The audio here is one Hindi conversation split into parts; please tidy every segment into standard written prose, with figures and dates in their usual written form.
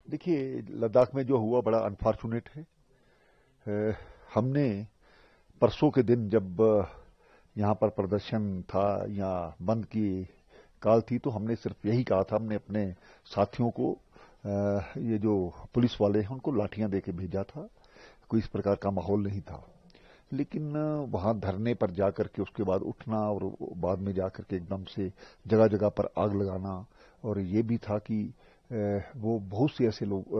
देखिए, लद्दाख में जो हुआ बड़ा अनफॉर्चुनेट है। हमने परसों के दिन जब यहाँ पर प्रदर्शन था या बंद की काल थी, तो हमने सिर्फ यही कहा था, हमने अपने साथियों को ये जो पुलिस वाले हैं उनको लाठियां दे के भेजा था। कोई इस प्रकार का माहौल नहीं था। लेकिन वहां धरने पर जाकर के उसके बाद उठना और बाद में जाकर के एकदम से जगह जगह पर आग लगाना, और ये भी था कि वो बहुत से ऐसे लोग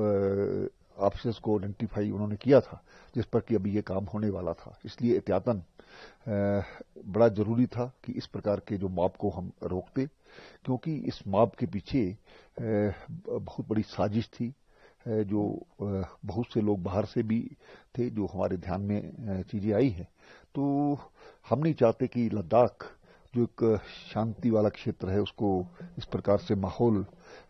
ऑफिसर्स को आइडेंटिफाई उन्होंने किया था जिस पर कि अभी ये काम होने वाला था। इसलिए एहतियातन बड़ा जरूरी था कि इस प्रकार के जो मॉब को हम रोकते, क्योंकि इस मॉब के पीछे बहुत बड़ी साजिश थी। जो बहुत से लोग बाहर से भी थे जो हमारे ध्यान में चीजें आई हैं। तो हम नहीं चाहते कि लद्दाख जो एक शांति वाला क्षेत्र है उसको इस प्रकार से माहौल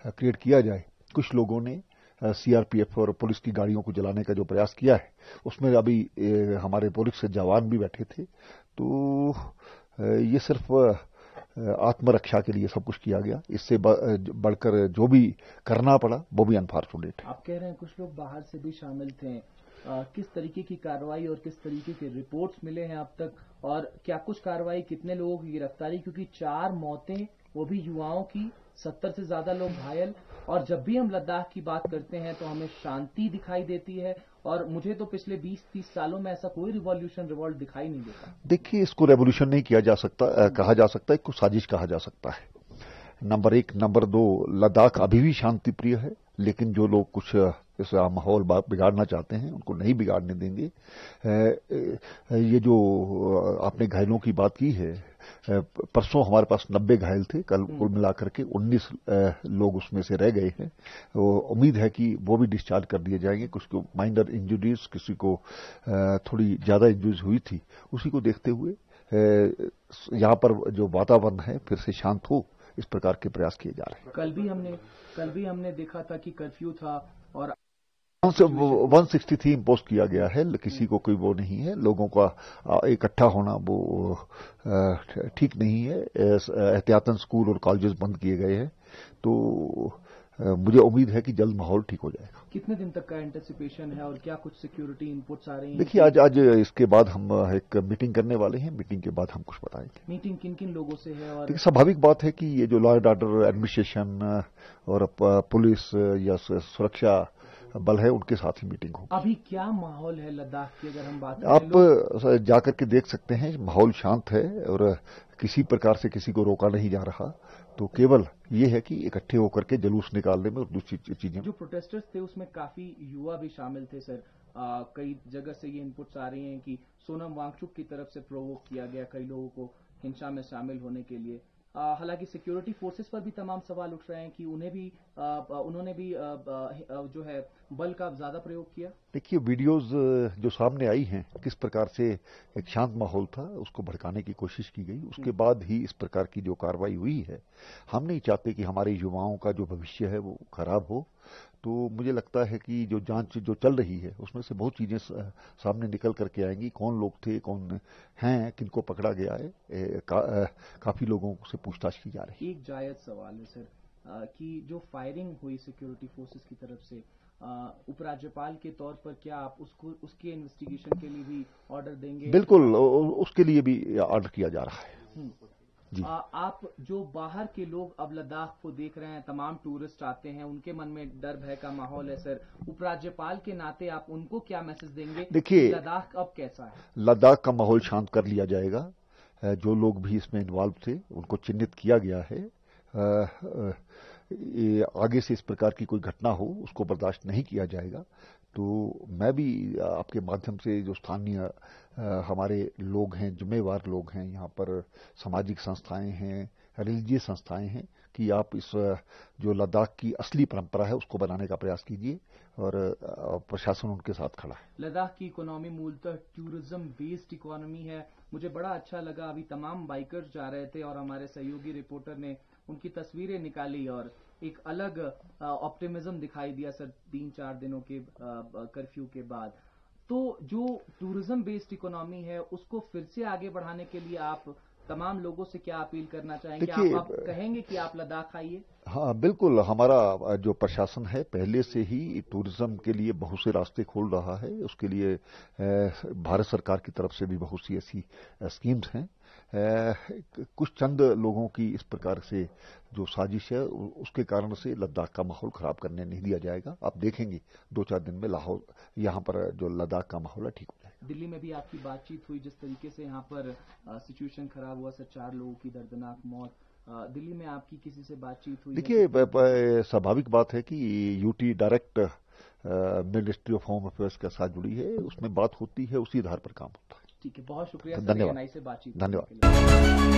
क्रिएट किया जाए। कुछ लोगों ने सीआरपीएफ और पुलिस की गाड़ियों को जलाने का जो प्रयास किया है, उसमें अभी हमारे पुलिस के जवान भी बैठे थे। तो ये सिर्फ आत्मरक्षा के लिए सब कुछ किया गया। इससे बढ़कर जो भी करना पड़ा वो भी अनफॉर्चुनेट है। आप कह रहे हैं कुछ लोग बाहर से भी शामिल थे। किस तरीके की कार्रवाई और किस तरीके के रिपोर्ट्स मिले हैं अब तक, और क्या कुछ कार्रवाई, कितने लोगों की गिरफ्तारी? क्योंकि 4 मौतें, वो भी युवाओं की, 70 से ज्यादा लोग घायल। और जब भी हम लद्दाख की बात करते हैं तो हमें शांति दिखाई देती है, और मुझे तो पिछले 20-30 सालों में ऐसा कोई रिवॉल्यूट दिखाई नहीं देता। देखिए, इसको रेवोल्यूशन नहीं किया जा सकता, कहा जा सकता है, इसको साजिश कहा जा सकता है। नंबर 1। नंबर 2, लद्दाख अभी भी शांति प्रिय है, लेकिन जो लोग कुछ इस माहौल बिगाड़ना चाहते हैं उनको नहीं बिगाड़ने देंगे। ये जो आपने घायलों की बात की है, परसों हमारे पास 90 घायल थे, कल कुल मिलाकर के 19 लोग उसमें से रह गए हैं। उम्मीद है कि वो भी डिस्चार्ज कर दिए जाएंगे। कुछ को माइनर इंजरीज, किसी को थोड़ी ज्यादा इंजरीज हुई थी। उसी को देखते हुए यहाँ पर जो वातावरण है फिर से शांत हो, इस प्रकार के प्रयास किए जा रहे हैं। कल भी हमने देखा था कि कर्फ्यू था और 163 इम्पोज किया गया है। किसी को कोई वो नहीं है। लोगों का इकट्ठा होना वो ठीक नहीं है। एहतियातन स्कूल और कॉलेजेस बंद किए गए हैं। तो मुझे उम्मीद है कि जल्द माहौल ठीक हो जाएगा। कितने दिन तक का एंटिसिपेशन है और क्या कुछ सिक्योरिटी इनपुट्स आ रही हैं? देखिए, आज इसके बाद हम एक मीटिंग करने वाले हैं। मीटिंग के बाद हम कुछ बताएंगे। मीटिंग किन किन लोगों से है? और देखिए, स्वाभाविक बात है कि ये जो लॉ एंड ऑर्डर एडमिनिस्ट्रेशन और पुलिस या सुरक्षा बल है, उनके साथ ही मीटिंग होगी। अभी क्या माहौल है लद्दाख की, अगर हम बात करें? आप जाकर के देख सकते हैं, माहौल शांत है और किसी प्रकार से किसी को रोका नहीं जा रहा। तो केवल ये है कि इकट्ठे होकर के जुलूस निकालने में और दूसरी चीजें। जो प्रोटेस्टर्स थे उसमें काफी युवा भी शामिल थे सर। कई जगह से ये इनपुट्स आ रही हैं कि सोनम वांगचुक की तरफ से प्रोवोक किया गया कई लोगों को हिंसा में शामिल होने के लिए। हालांकि सिक्योरिटी फोर्सेस पर भी तमाम सवाल उठ रहे हैं कि उन्होंने भी जो है बल का ज्यादा प्रयोग किया। देखिए, वीडियोस जो सामने आई हैं, किस प्रकार से एक शांत माहौल था उसको भड़काने की कोशिश की गई। उसके बाद ही इस प्रकार की जो कार्रवाई हुई है। हम नहीं चाहते कि हमारे युवाओं का जो भविष्य है वो खराब हो। तो मुझे लगता है कि जो जांच जो चल रही है उसमें से बहुत चीजें सामने निकल करके आएंगी। कौन लोग थे, कौन हैं, किनको पकड़ा गया है, काफी लोगों से पूछताछ की जा रही है। एक जायज सवाल है सर, कि जो फायरिंग हुई सिक्योरिटी फोर्सेस की तरफ से, उपराज्यपाल के तौर पर क्या आप उसके इन्वेस्टिगेशन के लिए भी ऑर्डर देंगे? बिल्कुल, उसके लिए भी ऑर्डर किया जा रहा है। जी। आप जो बाहर के लोग अब लद्दाख को देख रहे हैं, तमाम टूरिस्ट आते हैं, उनके मन में डर भय का माहौल है सर। उपराज्यपाल के नाते आप उनको क्या मैसेज देंगे? देखिए, लद्दाख अब कैसा है? लद्दाख का माहौल शांत कर लिया जाएगा। जो लोग भी इसमें इन्वॉल्व थे उनको चिन्हित किया गया है। आगे से इस प्रकार की कोई घटना हो उसको बर्दाश्त नहीं किया जाएगा। तो मैं भी आपके माध्यम से जो स्थानीय हमारे लोग हैं, जिम्मेवार लोग हैं, यहाँ पर सामाजिक संस्थाएं हैं, रिलीजियस संस्थाएं हैं, कि आप इस जो लद्दाख की असली परंपरा है उसको बनाने का प्रयास कीजिए, और प्रशासन उनके साथ खड़ा है। लद्दाख की इकोनॉमी मूलतः टूरिज्म बेस्ड इकोनॉमी है। मुझे बड़ा अच्छा लगा, अभी तमाम बाइकर्स जा रहे थे और हमारे सहयोगी रिपोर्टर ने उनकी तस्वीरें निकाली और एक अलग ऑप्टिमिज्म दिखाई दिया सर 3-4 दिनों के कर्फ्यू के बाद। तो जो टूरिज्म बेस्ड इकोनॉमी है उसको फिर से आगे बढ़ाने के लिए आप तमाम लोगों से क्या अपील करना चाहेंगे? देखिए, आप कहेंगे कि आप लद्दाख आइए? हाँ, बिल्कुल। हमारा जो प्रशासन है पहले से ही टूरिज्म के लिए बहुत से रास्ते खोल रहा है। उसके लिए भारत सरकार की तरफ से भी बहुत सी ऐसी स्कीम्स हैं। कुछ चंद लोगों की इस प्रकार से जो साजिश है उसके कारण से लद्दाख का माहौल खराब करने नहीं दिया जाएगा। आप देखेंगे 2-4 दिन में लाहौर, यहाँ पर जो लद्दाख का माहौल है, ठीक हो जाएगा। दिल्ली में भी आपकी बातचीत हुई, जिस तरीके से यहाँ पर सिचुएशन खराब हुआ, 4 लोगों की दर्दनाक मौत, दिल्ली में आपकी किसी से बातचीत हुई? देखिए, स्वाभाविक बात है कि UT direct ministry of home affairs के साथ जुड़ी है, उसमें बात होती है, उसी आधार पर काम होता है। ठीक है, बहुत शुक्रिया धन्यवाद। NI से बातचीत। धन्यवाद।